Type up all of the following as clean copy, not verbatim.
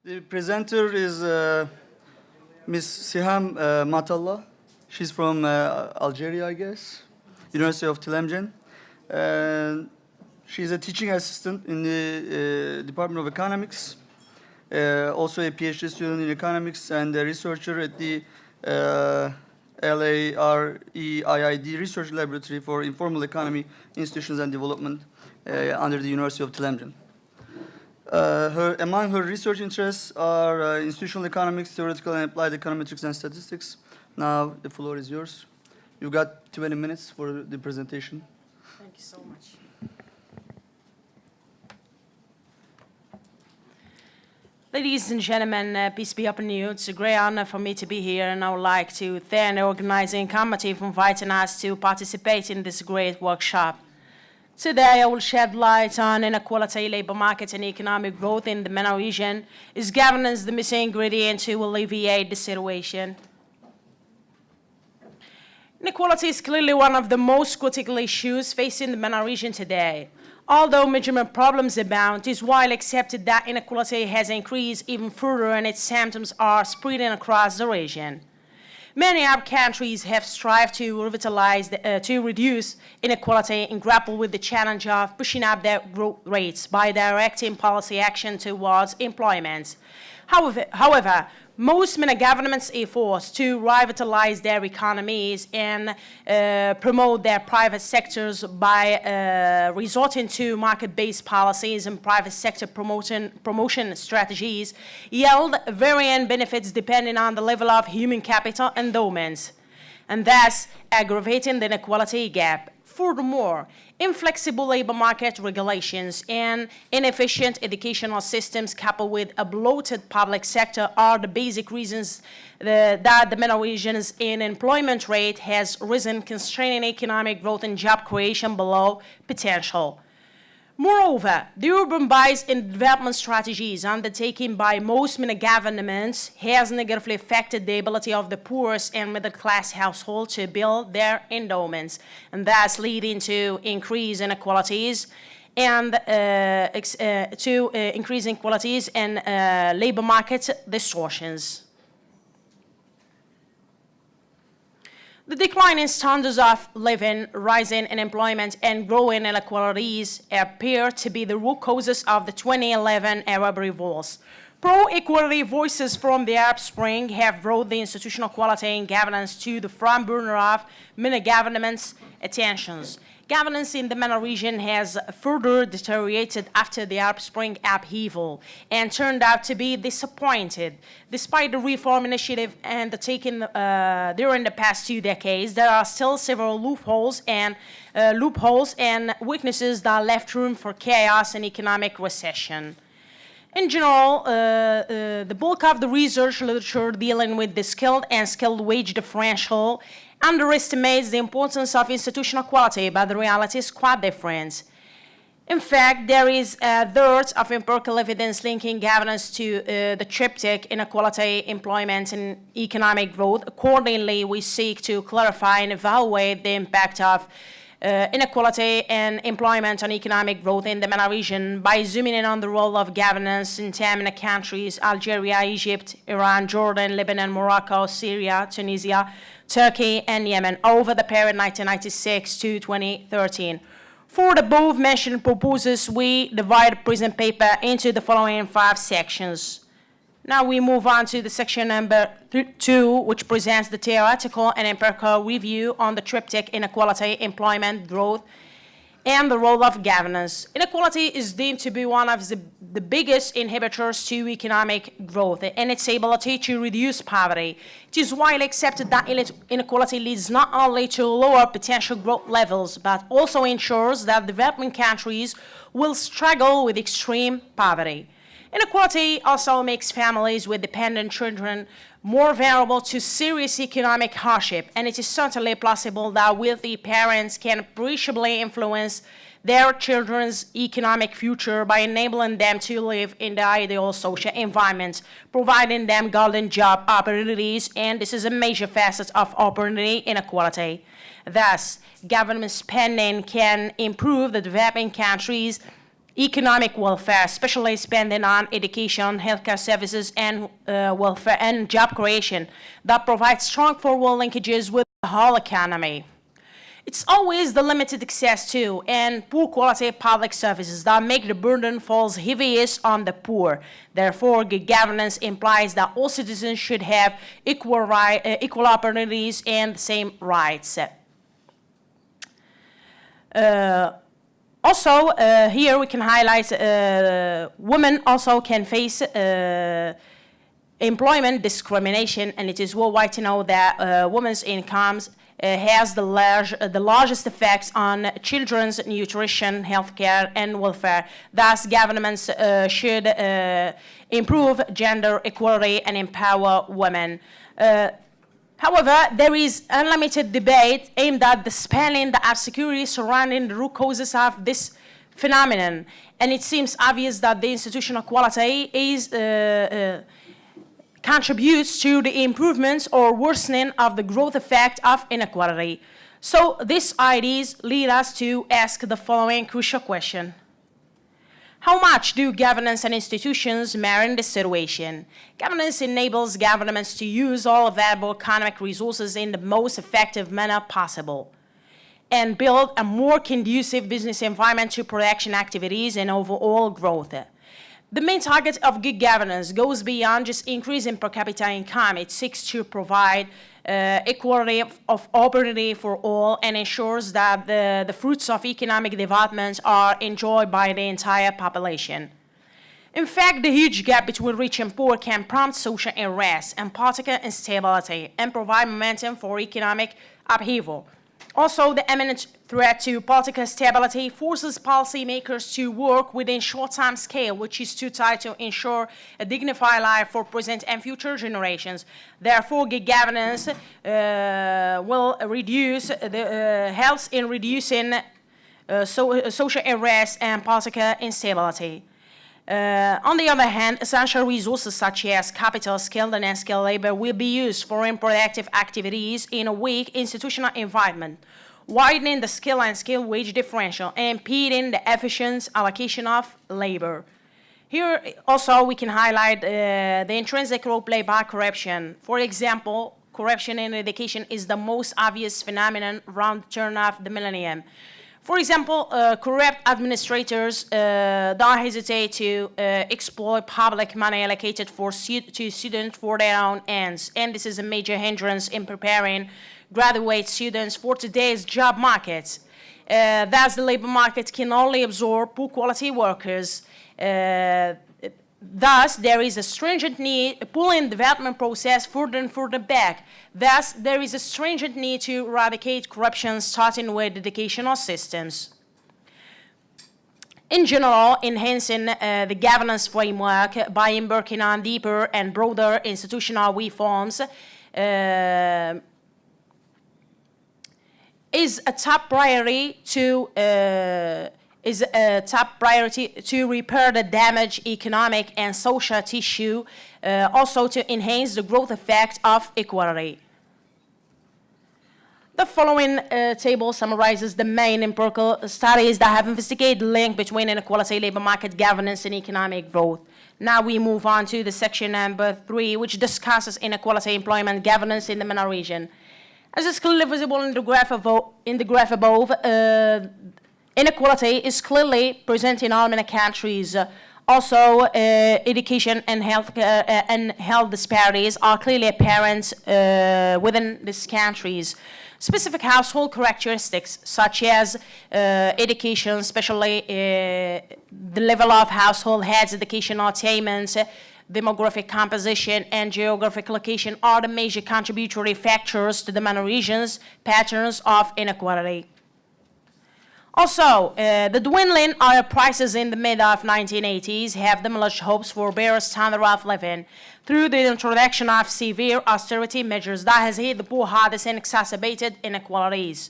The presenter is Ms. Siham Matallah. She's from Algeria, I guess, University of Tlemcen. She's a teaching assistant in the Department of Economics, also a PhD student in economics and a researcher at the LAREIID Research Laboratory for Informal Economy, Institutions and Development under the University of Tlemcen. Among her research interests are institutional economics, theoretical and applied econometrics and statistics. Now the floor is yours. You've got 20 minutes for the presentation. Thank you so much. Ladies and gentlemen, peace be upon you. It's a great honor for me to be here, and I would like to thank the organizing committee for inviting us to participate in this great workshop. Today, I will shed light on inequality, labor market, and economic growth in the MENA region. Is governance the missing ingredient to alleviate the situation? Inequality is clearly one of the most critical issues facing the MENA region today. Although measurement problems abound, it is well accepted that inequality has increased even further and its symptoms are spreading across the region. Many Arab countries have strived to reduce inequality and grapple with the challenge of pushing up their growth rates by directing policy action towards employment. However, most MENA governments' efforts to revitalize their economies and promote their private sectors by resorting to market-based policies and private sector promotion strategies yield varying benefits depending on the level of human capital endowments, and thus aggravating the inequality gap. Furthermore, inflexible labor market regulations and inefficient educational systems coupled with a bloated public sector are the basic reasons that the MENA region's unemployment rate has risen, constraining economic growth and job creation below potential. Moreover, the urban-based and development strategies undertaken by most MENA governments has negatively affected the ability of the poorest and middle-class households to build their endowments, and thus leading to increased inequalities and labor market distortions. The decline in standards of living, rising unemployment, and growing inequalities appear to be the root causes of the 2011 Arab revolts. Pro-equality voices from the Arab Spring have brought the institutional quality and governance to the front burner of MENA governments' attentions. Governance in the MENA region has further deteriorated after the Arab Spring upheaval and turned out to be disappointed. Despite the reform initiative undertaken during the past 2 decades, there are still several loopholes and weaknesses that left room for chaos and economic recession. In general, the bulk of the research literature dealing with the skilled and skilled wage differential underestimates the importance of institutional quality, but the reality is quite different. In fact, there is a dearth of empirical evidence linking governance to the triptych inequality, employment, and economic growth. Accordingly, we seek to clarify and evaluate the impact of inequality and employment on economic growth in the MENA region by zooming in on the role of governance in 10 MENA countries: Algeria, Egypt, Iran, Jordan, Lebanon, Morocco, Syria, Tunisia, Turkey, and Yemen over the period 1996 to 2013. For the above-mentioned purposes, we divide the present paper into the following 5 sections. Now we move on to the section number 2, which presents the theoretical and empirical review on the triptych inequality, employment, growth, and the role of governance. Inequality is deemed to be one of the biggest inhibitors to economic growth and its ability to reduce poverty. It is widely accepted that inequality leads not only to lower potential growth levels, but also ensures that developing countries will struggle with extreme poverty. Inequality also makes families with dependent children more vulnerable to serious economic hardship, and it is certainly possible that wealthy parents can appreciably influence their children's economic future by enabling them to live in the ideal social environment, providing them golden job opportunities, and this is a major facet of opportunity inequality. Thus, government spending can improve the developing countries' economic welfare, especially spending on education, healthcare services, and welfare and job creation that provide strong forward linkages with the whole economy. It's always the limited access to and poor quality public services that make the burden falls heaviest on the poor. Therefore, good governance implies that all citizens should have equal opportunities and the same rights. Also, here we can highlight women also can face employment discrimination, and it is worldwide to know that women's incomes has the largest effects on children's nutrition, healthcare, and welfare. Thus, governments should improve gender equality and empower women. However, there is unlimited debate aimed at dispelling the obscurity surrounding the root causes of this phenomenon, and it seems obvious that the institutional equality is contributes to the improvements or worsening of the growth effect of inequality. So these ideas lead us to ask the following crucial question. How much do governance and institutions matter in this situation? Governance enables governments to use all available economic resources in the most effective manner possible and build a more conducive business environment to production activities and overall growth. The main target of good governance goes beyond just increasing per capita income. It seeks to provide equality of opportunity for all and ensures that the fruits of economic development are enjoyed by the entire population. In fact, the huge gap between rich and poor can prompt social unrest and political instability and provide momentum for economic upheaval. Also, the imminent threat to political stability forces policymakers to work within short time scale, which is too tight to ensure a dignified life for present and future generations. Therefore, good governance will helps in reducing social unrest and political instability. On the other hand, essential resources such as capital, skilled and unskilled labor will be used for unproductive activities in a weak institutional environment, widening the skill and skilled wage differential and impeding the efficient allocation of labor. Here also we can highlight the intrinsic role played by corruption. For example, corruption in education is the most obvious phenomenon around the turn of the millennium. For example, corrupt administrators don't hesitate to exploit public money allocated to students for their own ends, and this is a major hindrance in preparing graduate students for today's job market. Thus, the labor market can only absorb poor quality workers. Thus, there is a stringent need, pulling development process further and further back. Thus, there is a stringent need to eradicate corruption, starting with educational systems. In general, enhancing the governance framework by embarking on deeper and broader institutional reforms is a top priority to repair the damaged economic and social tissue, also to enhance the growth effect of equality. The following table summarizes the main empirical studies that have investigated the link between inequality, labor market governance, and economic growth. Now we move on to the section number 3, which discusses inequality, employment, governance in the MENA region. As is clearly visible in the graph above, inequality is clearly present in all MENA countries. Also, education and health disparities are clearly apparent within these countries. Specific household characteristics, such as education, especially the level of household heads, educational attainment, demographic composition, and geographic location, are the major contributory factors to the MENA region's patterns of inequality. Also, the dwindling oil prices in the mid of 1980s have demolished hopes for a better standard of living through the introduction of severe austerity measures that has hit the poor hardest and exacerbated inequalities.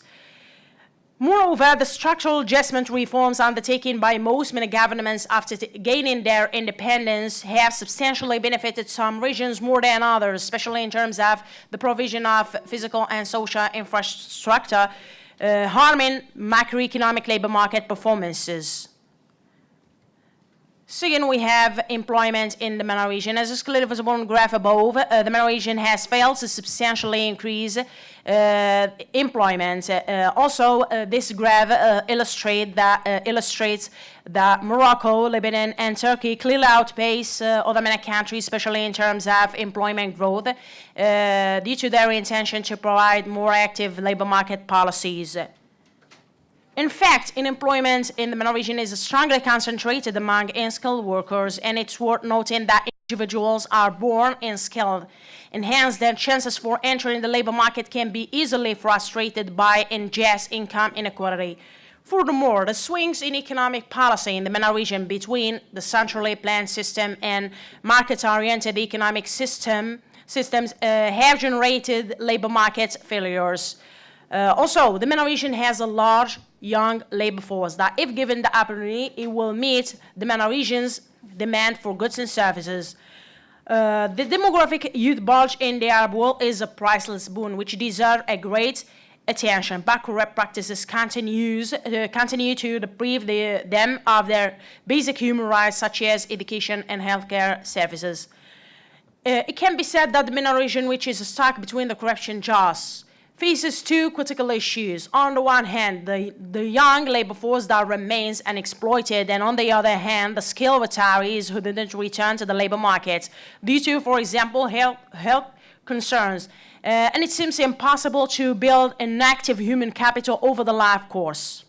Moreover, the structural adjustment reforms undertaken by most MENA governments after gaining their independence have substantially benefited some regions more than others, especially in terms of the provision of physical and social infrastructure, harming macroeconomic labor market performances. Second, we have employment in the MENA region. As is clearly visible on the graph above, the MENA region has failed to substantially increase employment. This graph illustrates that Morocco, Lebanon, and Turkey clearly outpace other MENA countries, especially in terms of employment growth, due to their intention to provide more active labor market policies. In fact, unemployment in the MENA region is strongly concentrated among unskilled workers, and it's worth noting that individuals are born unskilled, and hence their chances for entering the labor market can be easily frustrated by unjust income inequality. Furthermore, the swings in economic policy in the MENA region between the centrally planned system and market-oriented economic systems have generated labor market failures. Also, the MENA region has a large young labor force that, if given the opportunity, it will meet the MENA region's demand for goods and services. The demographic youth bulge in the Arab world is a priceless boon which deserves a great attention, but corrupt practices continue to deprive them of their basic human rights such as education and healthcare services. It can be said that the MENA region, which is stuck between the corruption jaws, faces two critical issues. On the one hand, the young labor force that remains unexploited, and on the other hand, the skilled retirees who didn't return to the labor market due to, for example, health concerns. And it seems impossible to build an active human capital over the life course.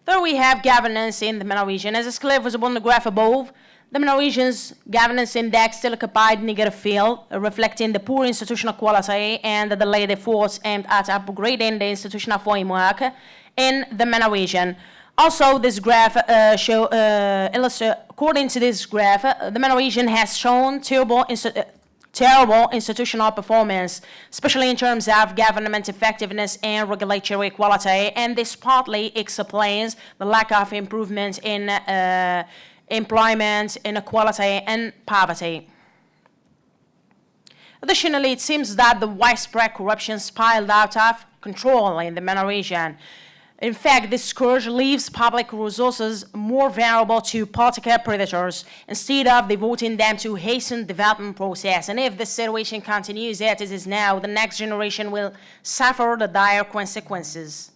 Third, we have governance in the MENA region. As is clearly visible in the graph above, the MENA region's governance index still occupied negative field, reflecting the poor institutional quality and the delayed efforts aimed at upgrading the institutional framework in the MENA region. Also, this graph according to this graph, the MENA region has shown terrible institutional performance, especially in terms of government effectiveness and regulatory quality, and this partly explains the lack of improvement in employment, inequality, and poverty. Additionally, it seems that the widespread corruption spiraled out of control in the MENA region. In fact, this scourge leaves public resources more vulnerable to political predators instead of devoting them to hasten the development process. And if this situation continues as it is now, the next generation will suffer the dire consequences.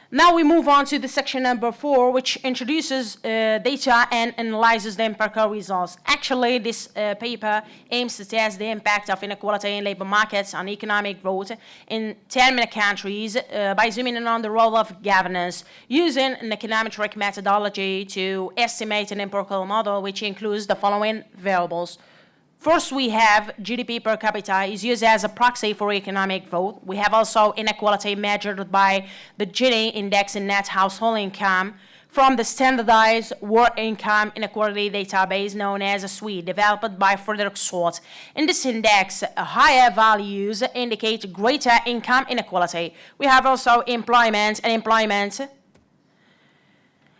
Now we move on to the section number 4, which introduces data and analyzes the empirical results. Actually, this paper aims to test the impact of inequality in labor markets on economic growth in 10 MENA countries by zooming in on the role of governance, using an econometric methodology to estimate an empirical model which includes the following variables. First, we have GDP per capita is used as a proxy for economic growth. We have also inequality measured by the Gini index in net household income from the standardized world income inequality database known as SWE, developed by Frederick Swart. In this index, higher values indicate greater income inequality. We have also employment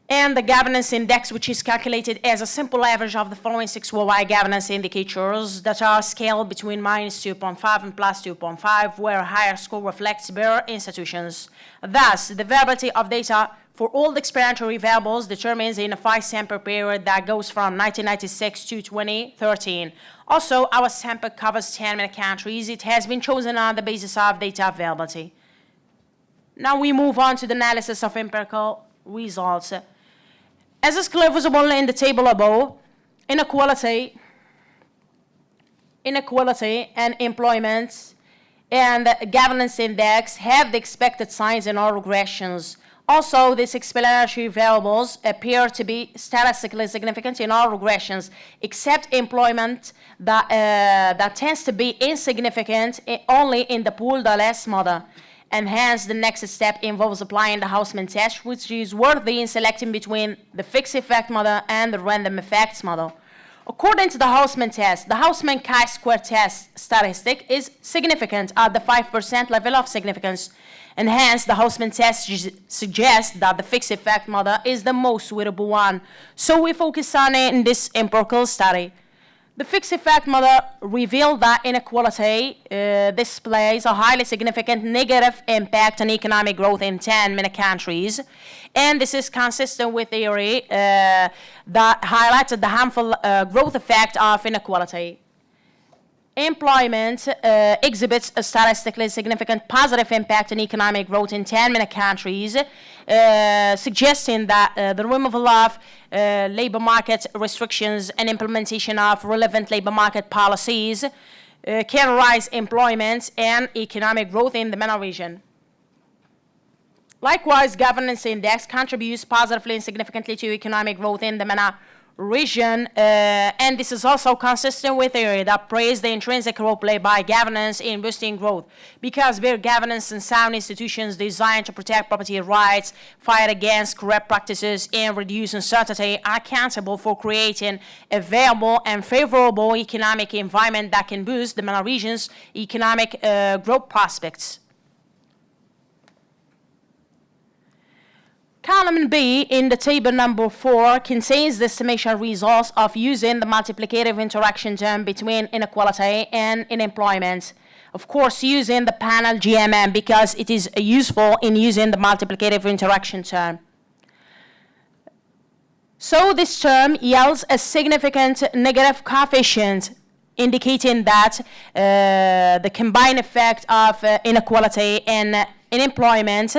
and the governance index, which is calculated as a simple average of the following 6 worldwide governance indicators that are scaled between -2.5 and +2.5, where a higher score reflects better institutions. Thus, the variability of data for all the explanatory variables determines in a 5 sample period that goes from 1996 to 2013. Also, our sample covers 10 MENA countries. It has been chosen on the basis of data availability. Now we move on to the analysis of empirical results. As is clearly visible in the table above, inequality and employment and governance index have the expected signs in all regressions. Also, these explanatory variables appear to be statistically significant in all regressions, except employment that tends to be insignificant only in the pool-the-less model. And hence, the next step involves applying the Houseman test, which is worthy in selecting between the fixed effect model and the random effects model. According to the Houseman test, the Houseman chi-square test statistic is significant at the 5% level of significance, and hence the Houseman test suggests that the fixed effect model is the most suitable one. So we focus on it in this empirical study. The fixed effect model revealed that inequality displays a highly significant negative impact on economic growth in 10 many countries. And this is consistent with theory that highlighted the harmful growth effect of inequality. Employment exhibits a statistically significant positive impact on economic growth in 10 many countries, suggesting that the removal of labor market restrictions and implementation of relevant labor market policies can rise employment and economic growth in the MENA region. Likewise, governance index contributes positively and significantly to economic growth in the MENA region, and this is also consistent with theory that praise the intrinsic role played by governance in boosting growth, because better governance and sound institutions designed to protect property rights, fight against corrupt practices, and reduce uncertainty are accountable for creating a viable and favorable economic environment that can boost the MENA region's economic growth prospects. Column B in the table number 4 contains the estimation results of using the multiplicative interaction term between inequality and unemployment. Of course, using the panel GMM because it is useful in using the multiplicative interaction term. So this term yields a significant negative coefficient, indicating that the combined effect of inequality and unemployment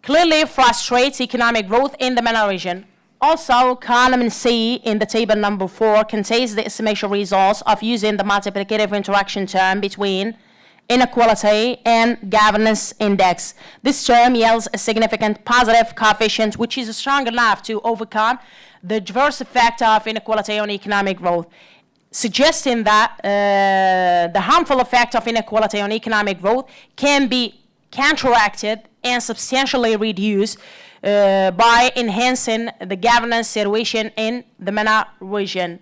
clearly frustrates economic growth in the MENA region. Also, column C in the table number 4 contains the estimation results of using the multiplicative interaction term between inequality and governance index. This term yields a significant positive coefficient which is strong enough to overcome the adverse effect of inequality on economic growth, suggesting that the harmful effect of inequality on economic growth can be counteracted and substantially reduced by enhancing the governance situation in the MENA region.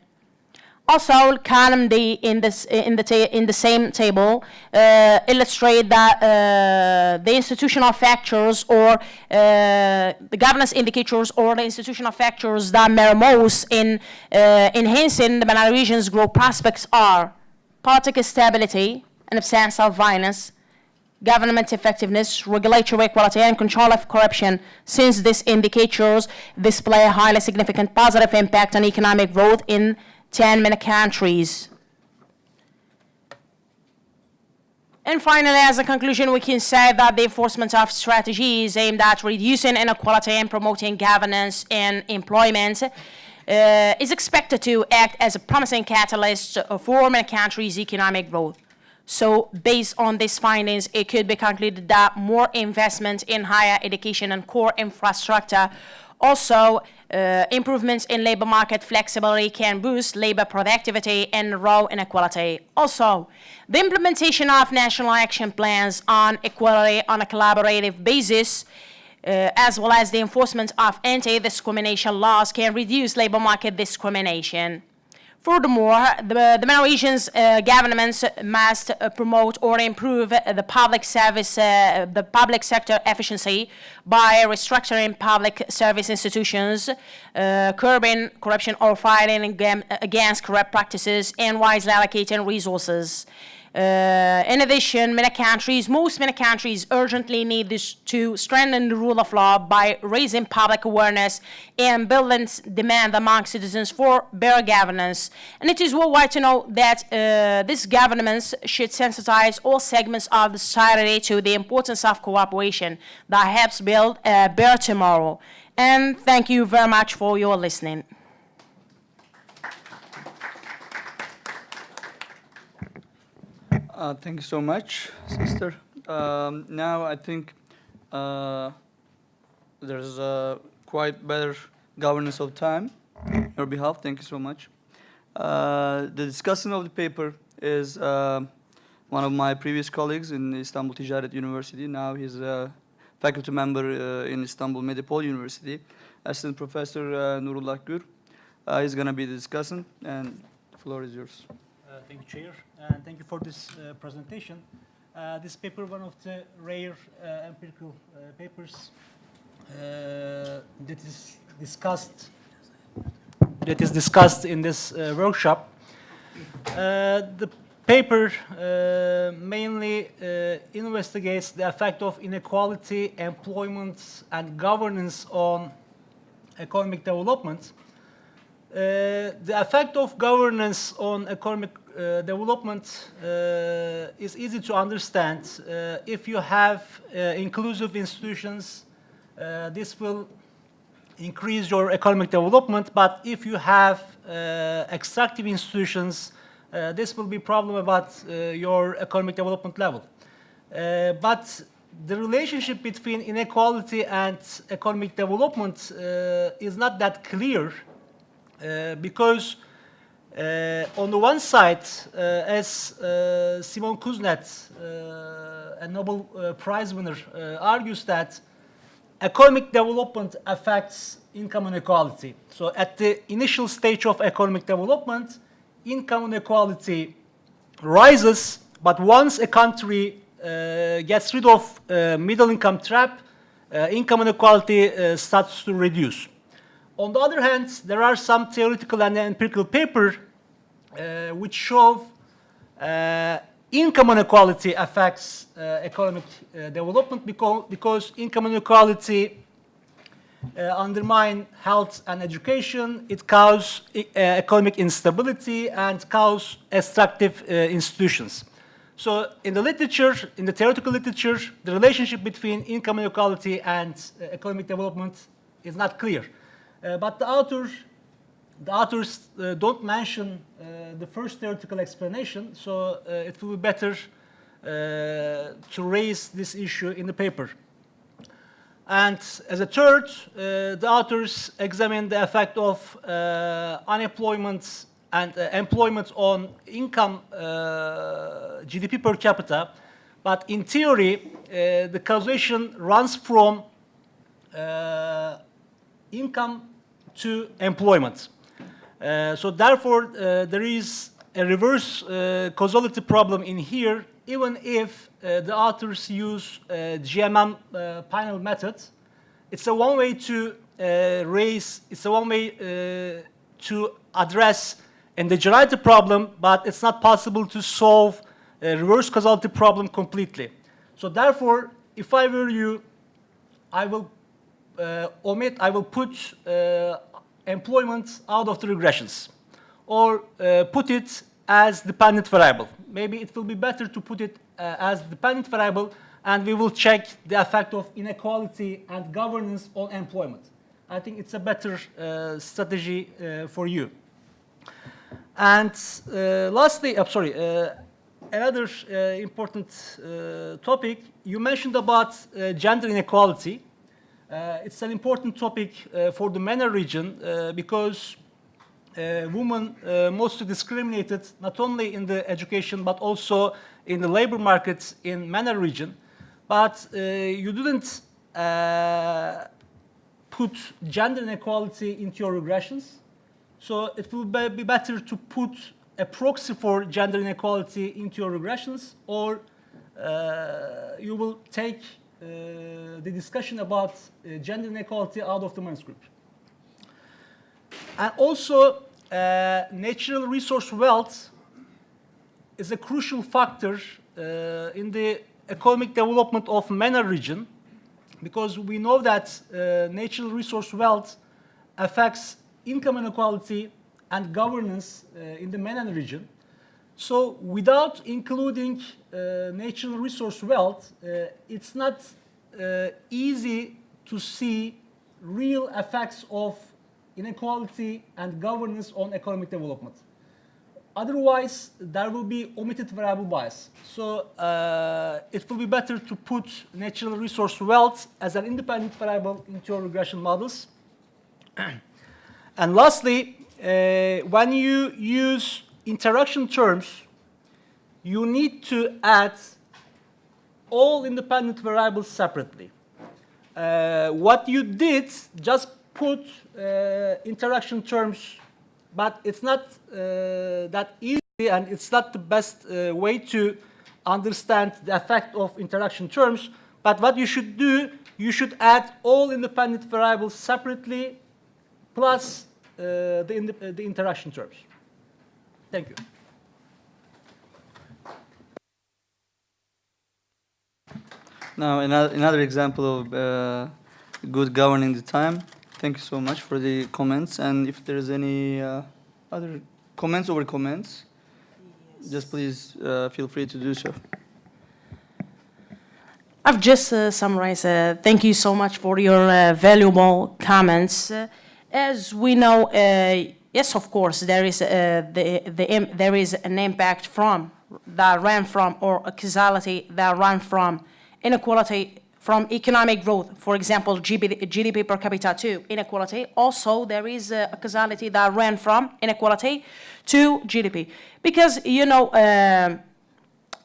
Also, column D in the same table illustrate that the institutional factors or the governance indicators or the institutional factors that matter most in enhancing the MENA region's growth prospects are political stability and absence of violence, government effectiveness, regulatory equality, and control of corruption, since these indicators display a highly significant positive impact on economic growth in 10 MENA countries. And finally, as a conclusion, we can say that the enforcement of strategies aimed at reducing inequality and promoting governance and employment is expected to act as a promising catalyst for MENA countries' economic growth. So based on these findings, it could be concluded that more investment in higher education and core infrastructure, also improvements in labor market flexibility, can boost labor productivity and lower inequality. Also, the implementation of national action plans on equality on a collaborative basis, as well as the enforcement of anti-discrimination laws, can reduce labor market discrimination. Furthermore, the MENA region's governments must promote or improve the public sector efficiency by restructuring public service institutions, curbing corruption or fighting against corrupt practices, and wisely allocating resources. In addition, most MENA countries urgently need to strengthen the rule of law by raising public awareness and building demand among citizens for better governance. And it is worthwhile to know that these governments should sensitize all segments of the society to the importance of cooperation that helps build a better tomorrow. And thank you very much for your listening. Thank you so much, sister. Now I think there's quite better governance of time on your behalf. Thank you so much. The discussion of the paper is one of my previous colleagues in Istanbul Ticaret University. Now he's a faculty member in Istanbul Medipol University, Assistant Professor Nurullah Gür. He's going to be the discussant, and the floor is yours. Thank you, Chair, and thank you for this presentation. This paper, one of the rare empirical papers that is discussed that is discussed in this workshop. The paper mainly investigates the effect of inequality, employment, and governance on economic development. The effect of governance on economic development is easy to understand. If you have inclusive institutions, this will increase your economic development, but if you have extractive institutions, this will be a problem about your economic development level. But the relationship between inequality and economic development is not that clear because on the one side, as Simon Kuznets, a Nobel Prize winner, argues that economic development affects income inequality. So at the initial stage of economic development, income inequality rises, but once a country gets rid of middle income trap, income inequality starts to reduce. On the other hand, there are some theoretical and empirical papers which show income inequality affects economic development because income inequality undermine health and education, it causes economic instability and causes extractive institutions. So in the literature, in the theoretical literature, the relationship between income inequality and economic development is not clear. But the authors don't mention the first theoretical explanation, so it will be better to raise this issue in the paper. And as a third, the authors examine the effect of unemployment and employment on income GDP per capita. But in theory, the causation runs from income to employment. So therefore, there is a reverse causality problem in here, even if the authors use GMM panel method. It's a one way to to address indigeneity problem, but it's not possible to solve a reverse causality problem completely. So therefore, if I were you, I will put employment out of the regressions, or put it as dependent variable. Maybe it will be better to put it as dependent variable, and we will check the effect of inequality and governance on employment. I think it's a better strategy for you. And lastly, another important topic, you mentioned about gender inequality. It's an important topic for the MENA region because women mostly discriminated not only in the education but also in the labor markets in MENA region. But you didn't put gender inequality into your regressions. So it will be better to put a proxy for gender inequality into your regressions, or you will take the discussion about gender inequality out of the manuscript. And also, natural resource wealth is a crucial factor in the economic development of MENA region, because we know that natural resource wealth affects income inequality and governance in the MENA region. So without including natural resource wealth, it's not easy to see real effects of inequality and governance on economic development. Otherwise, there will be omitted variable bias. So it will be better to put natural resource wealth as an independent variable into your regression models. And lastly, when you use interaction terms, you need to add all independent variables separately. What you did, just put interaction terms, but it's not that easy, and it's not the best way to understand the effect of interaction terms. But what you should do, you should add all independent variables separately, plus the interaction terms. Thank you. Now, another example of good governing the time. Thank you so much for the comments. And if there is any other comments over comments, just please feel free to do so. I've just summarized. Thank you so much for your valuable comments. As we know, yes, of course, there is there is an impact from that ran from, or a causality that ran from inequality from economic growth. For example, GDP per capita to inequality. Also, there is a causality that ran from inequality to GDP, because you know.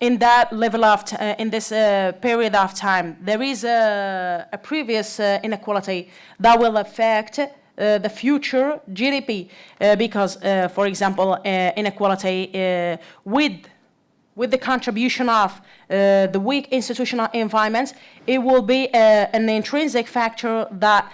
In that level of, in this period of time, there is a previous inequality that will affect the future GDP, because, for example, inequality with the contribution of the weak institutional environment, it will be an intrinsic factor that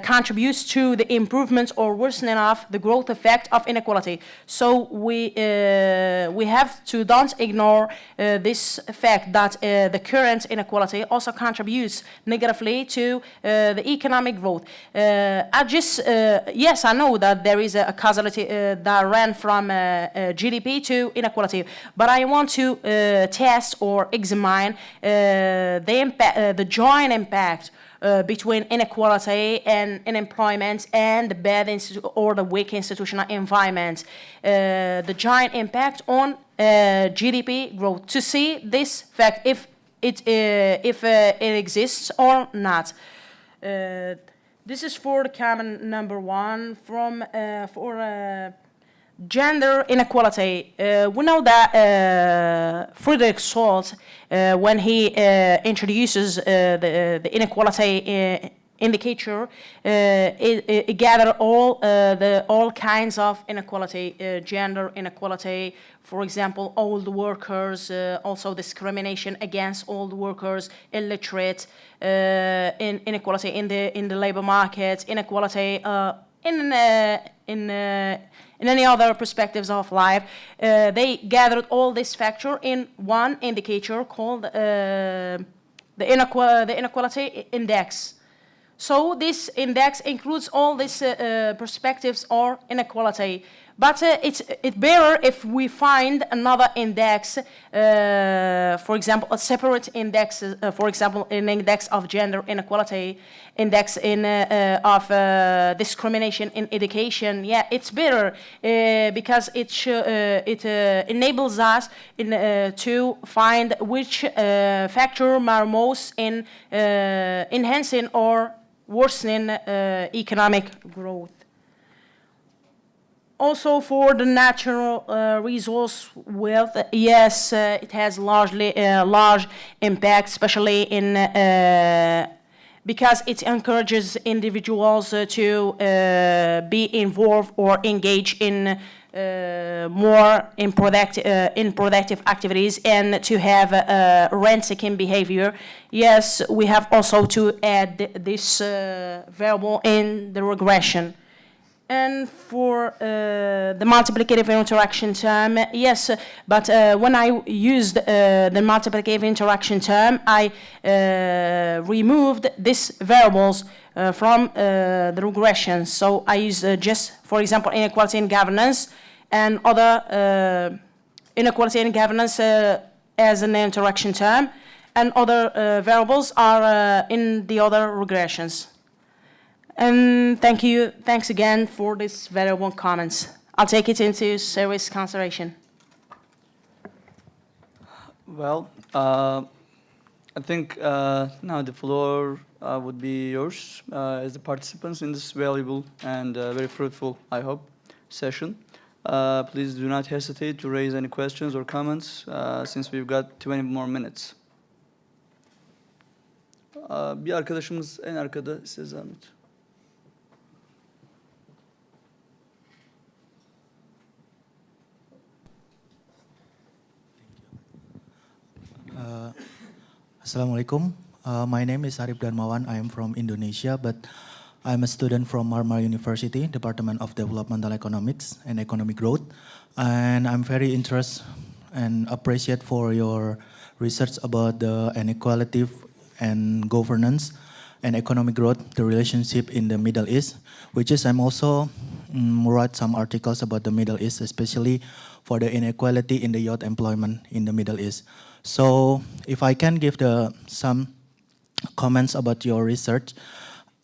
contributes to the improvement or worsening of the growth effect of inequality. So we have to don't ignore this fact that the current inequality also contributes negatively to the economic growth. Yes, I know that there is a causality that ran from GDP to inequality, but I want to test or examine the joint impact between inequality and unemployment and the bad or the weak institutional environment, the giant impact on GDP growth, to see this fact if it exists or not. This is for the comment number one from for gender inequality. We know that Friedrich Solz, when he introduces the inequality indicator, it gathered all kinds of inequality, gender inequality, for example, old workers, also discrimination against old workers, illiterate, inequality in the labor market, inequality in any other perspectives of life. They gathered all this factor in one indicator called the inequality index. So this index includes all these perspectives or inequality. But it's better if we find another index, for example, a separate index, for example, an index of gender inequality, index of discrimination in education. Yeah, it's better because it enables us to find which factor are most in enhancing or worsening economic growth. Also, for the natural resource wealth, yes, it has large impact, especially in because it encourages individuals to be involved or engage in more in productive activities and to have rent-seeking behavior. Yes, we have also to add this variable in the regression. And for the multiplicative interaction term, yes, but when I used the multiplicative interaction term, I removed these variables from the regression. So I used just, for example, inequality in governance and other inequality in governance as an interaction term, and other variables are in the other regressions. And thanks again for these valuable comments. I'll take it into serious consideration. Well, I think now the floor would be yours as the participants in this valuable and very fruitful, I hope, session. Please do not hesitate to raise any questions or comments since we've got 20 more minutes. Bir arkadaşımız en arkada, size zahmet. Assalamualaikum. My name is Arif Darmawan. I am from Indonesia, but I'm a student from Marmara University, Department of Developmental Economics and Economic Growth. And I'm very interested and appreciate for your research about the inequality and governance and economic growth, the relationship in the Middle East, which is I'm also write some articles about the Middle East, especially for the inequality in the youth employment in the Middle East. So if I can give some comments about your research,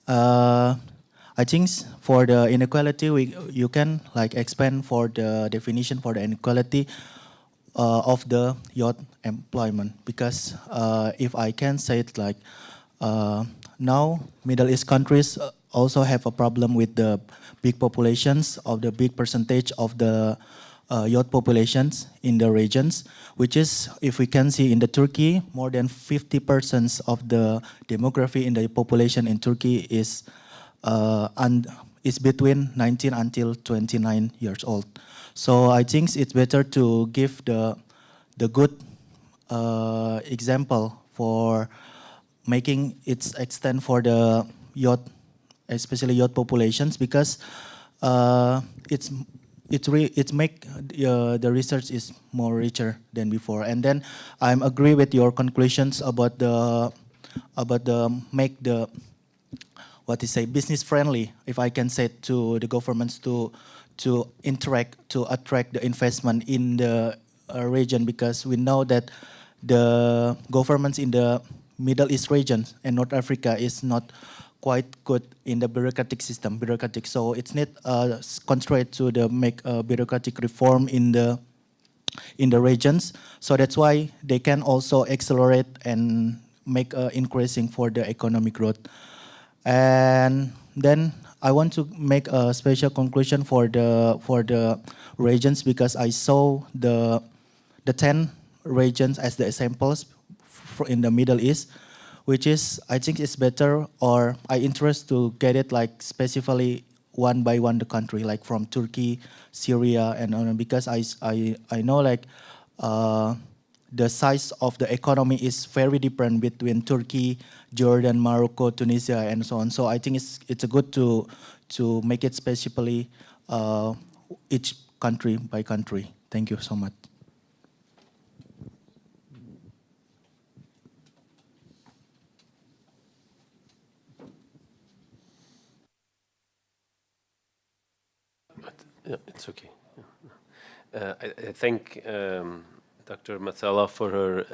I think for the inequality, you can like expand for the definition for the inequality of the youth employment, because if I can say it like now Middle East countries also have a problem with the big populations of the big percentage of the youth populations in the regions, which is, if we can see in the Turkey, more than 50% of the demography in the population in Turkey is between 19 until 29 years old. So I think it's better to give the good example for making its extent for the youth, especially youth populations, because it make the research is more richer than before. And then I'm agree with your conclusions about the make the what is say business friendly, if I can say, to the governments to interact, to attract the investment in the region, because we know that the governments in the Middle East region and North Africa is not quite good in the bureaucratic system. So it's need constraint to the make bureaucratic reform in the regions. So that's why they can also accelerate and make increasing for the economic growth. And then I want to make a special conclusion for the regions, because I saw the 10 regions as the examples in the Middle East, which is, I think it's better, or I interest to get it like specifically one by one the country, like from Turkey, Syria, and because I know like the size of the economy is very different between Turkey, Jordan, Morocco, Tunisia, and so on. So I think it's a good to make it specifically each country by country. Thank you so much. Yeah, it's okay. I thank Dr. Matsala for her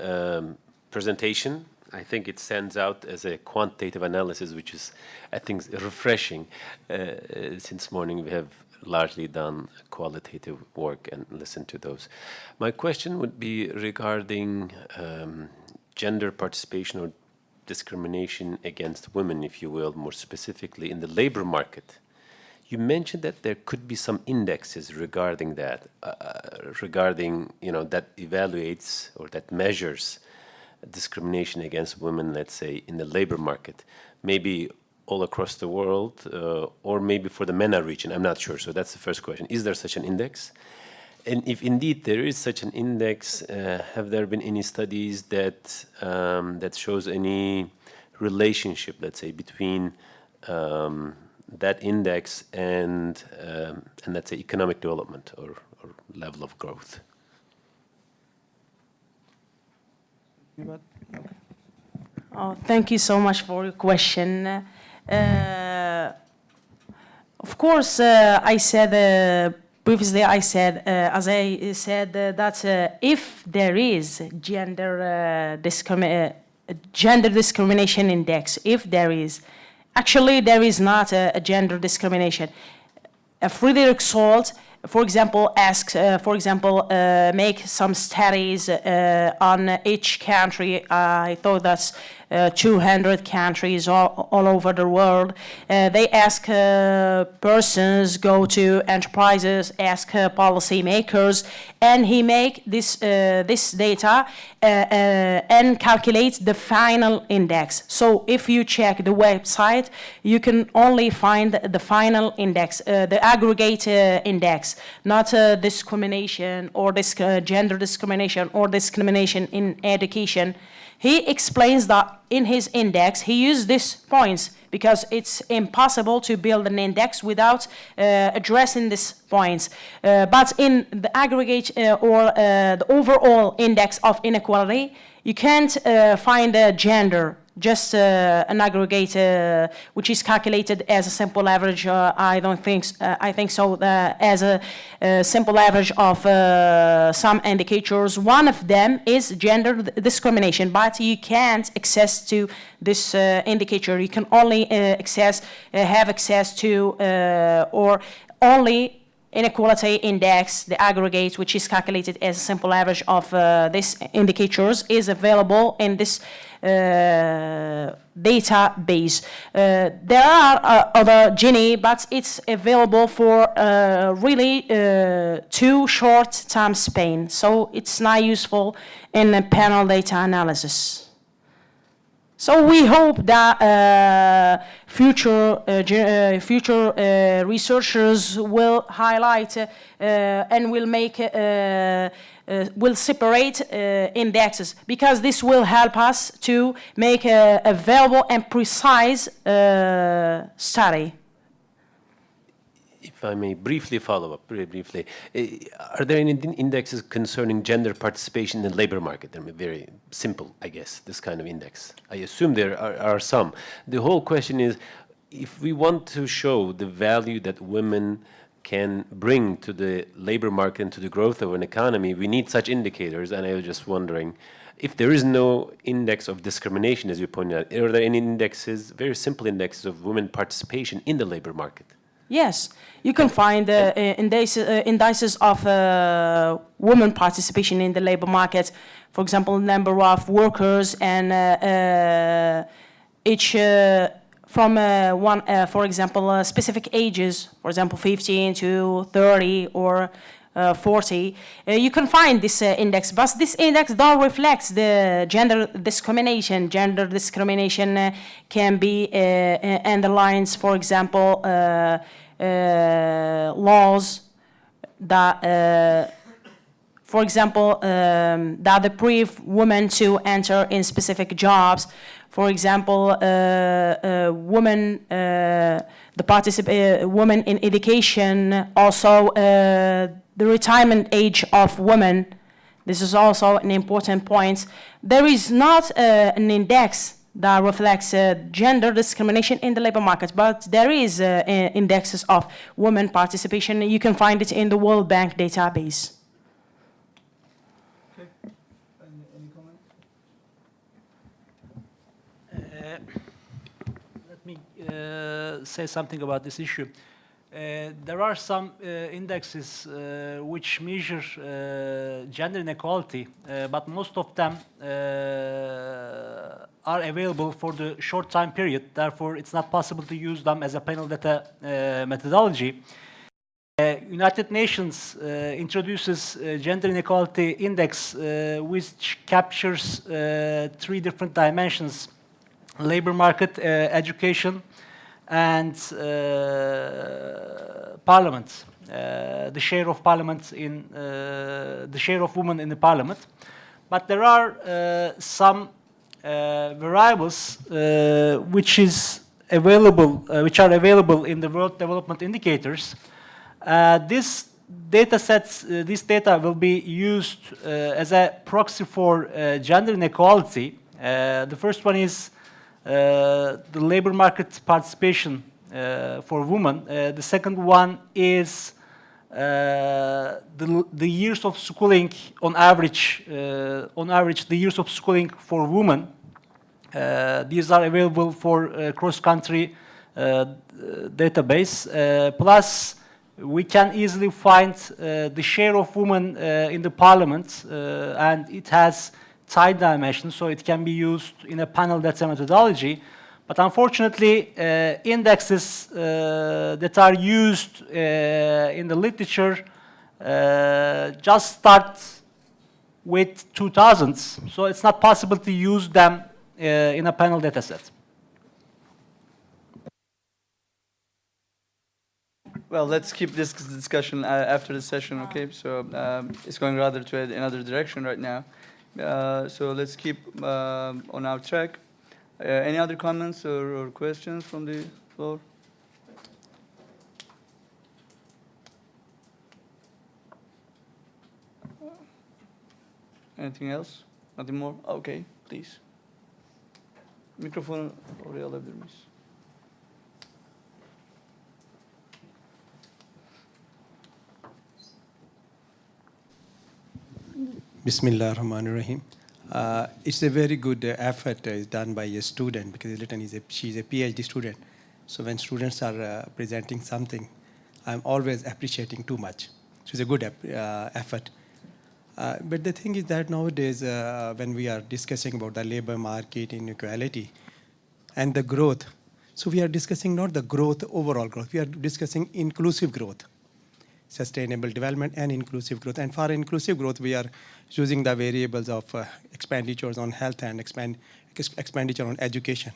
presentation. I think it stands out as a quantitative analysis, which is, I think, refreshing. Since morning, we have largely done qualitative work and listened to those. My question would be regarding gender participation or discrimination against women, if you will, more specifically in the labor market. You mentioned that there could be some indexes regarding that, that evaluates or that measures discrimination against women, let's say, in the labor market, maybe all across the world, or maybe for the MENA region. I'm not sure. So that's the first question. Is there such an index? And if indeed there is such an index, have there been any studies that that shows any relationship, let's say, between that index and let's say economic development or level of growth? Oh, thank you so much for your question. Of course, I said previously. As I said, that if there is gender discrimination index, if there is. Actually, there is not a gender discrimination. Friedrich Salt, for example, make some studies on each country. I thought that's 200 countries all over the world. They ask persons, go to enterprises, ask policymakers, and he make this data and calculates the final index. So if you check the website, you can only find the final index, the aggregate index, not discrimination or gender discrimination or discrimination in education. He explains that in his index, he used these points because it's impossible to build an index without addressing these points. But in the aggregate or the overall index of inequality, you can't find a gender, just an aggregate which is calculated as a simple average. I think so. As a simple average of some indicators. One of them is gender discrimination, but you can't access to this indicator. You can only have access to or only inequality index, the aggregate, which is calculated as a simple average of these indicators, is available in this database. There are other Gini, but it's available for really too short time span, so it's not useful in panel data analysis. So we hope that future researchers will highlight and will make will separate indexes, because this will help us to make a valuable and precise study. If I may briefly follow up, very briefly, are there any indexes concerning gender participation in the labor market? They're very simple, I guess, this kind of index. I assume there are some. The whole question is, if we want to show the value that women can bring to the labor market and to the growth of an economy, we need such indicators. And I was just wondering, if there is no index of discrimination, as you pointed out, are there any indexes, very simple indexes of women participation in the labor market? Yes, you can find indices of women participation in the labor market. For example, number of workers and each from for example, specific ages, for example, 15 to 30 or 40. You can find this index, but this index don't reflect the gender discrimination. Gender discrimination can be underlines, for example, laws that, for example, that deprive women to enter in specific jobs. For example, women, women in education, also the retirement age of women. This is also an important point. There is not an index that reflects gender discrimination in the labor market, but there is indexes of women participation. You can find it in the World Bank database. Okay. Any comment? Let me say something about this issue. There are some indexes which measure gender inequality, but most of them are available for the short time period. Therefore, it's not possible to use them as a panel data methodology. United Nations introduces gender inequality index, which captures 3 different dimensions: labor market, education, and parliament, the share of parliament in the share of women in the parliament. But there are some variables which are available in the World Development Indicators. This data will be used as a proxy for gender inequality. The first one is the labor market participation for women. The second one is the years of schooling on average. The years of schooling for women. These are available for cross-country database. Plus, we can easily find the share of women in the parliament, and it has time dimension, so it can be used in a panel data methodology. But unfortunately, indexes that are used in the literature just start with 2000s, so it's not possible to use them in a panel data set. Well, let's keep this discussion after the session, okay? So it's going rather to another direction right now. So let's keep on our track. Any other comments or questions from the floor? Anything else? Nothing more? Okay, please. Mikrofonu oraya alabilir miyiz? Bismillah ar-Rahman ar-Rahim. It's a very good effort is done by a student because she's a PhD student. So when students are presenting something, I'm always appreciating too much. So it's a good effort. But the thing is that nowadays, when we are discussing about the labor market inequality and the growth, so we are discussing not the growth, overall growth. We are discussing inclusive growth. Sustainable development and inclusive growth. And for inclusive growth, we are using the variables of expenditures on health and expenditure on education.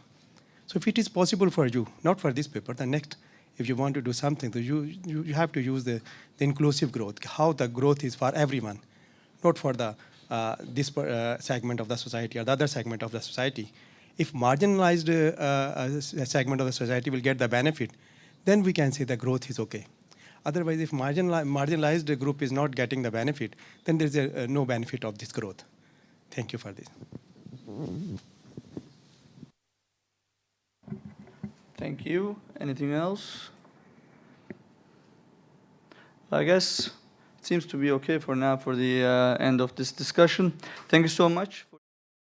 So if it is possible for you, not for this paper, the next, if you want to do something, so you have to use the inclusive growth, how the growth is for everyone, not for the this segment of the society or the other segment of the society. If marginalized segment of the society will get the benefit, then we can say the growth is okay. Otherwise, if marginalized group is not getting the benefit, then there's no benefit of this growth. Thank you for this. Thank you. Anything else? I guess it seems to be okay for now for the end of this discussion. Thank you so much.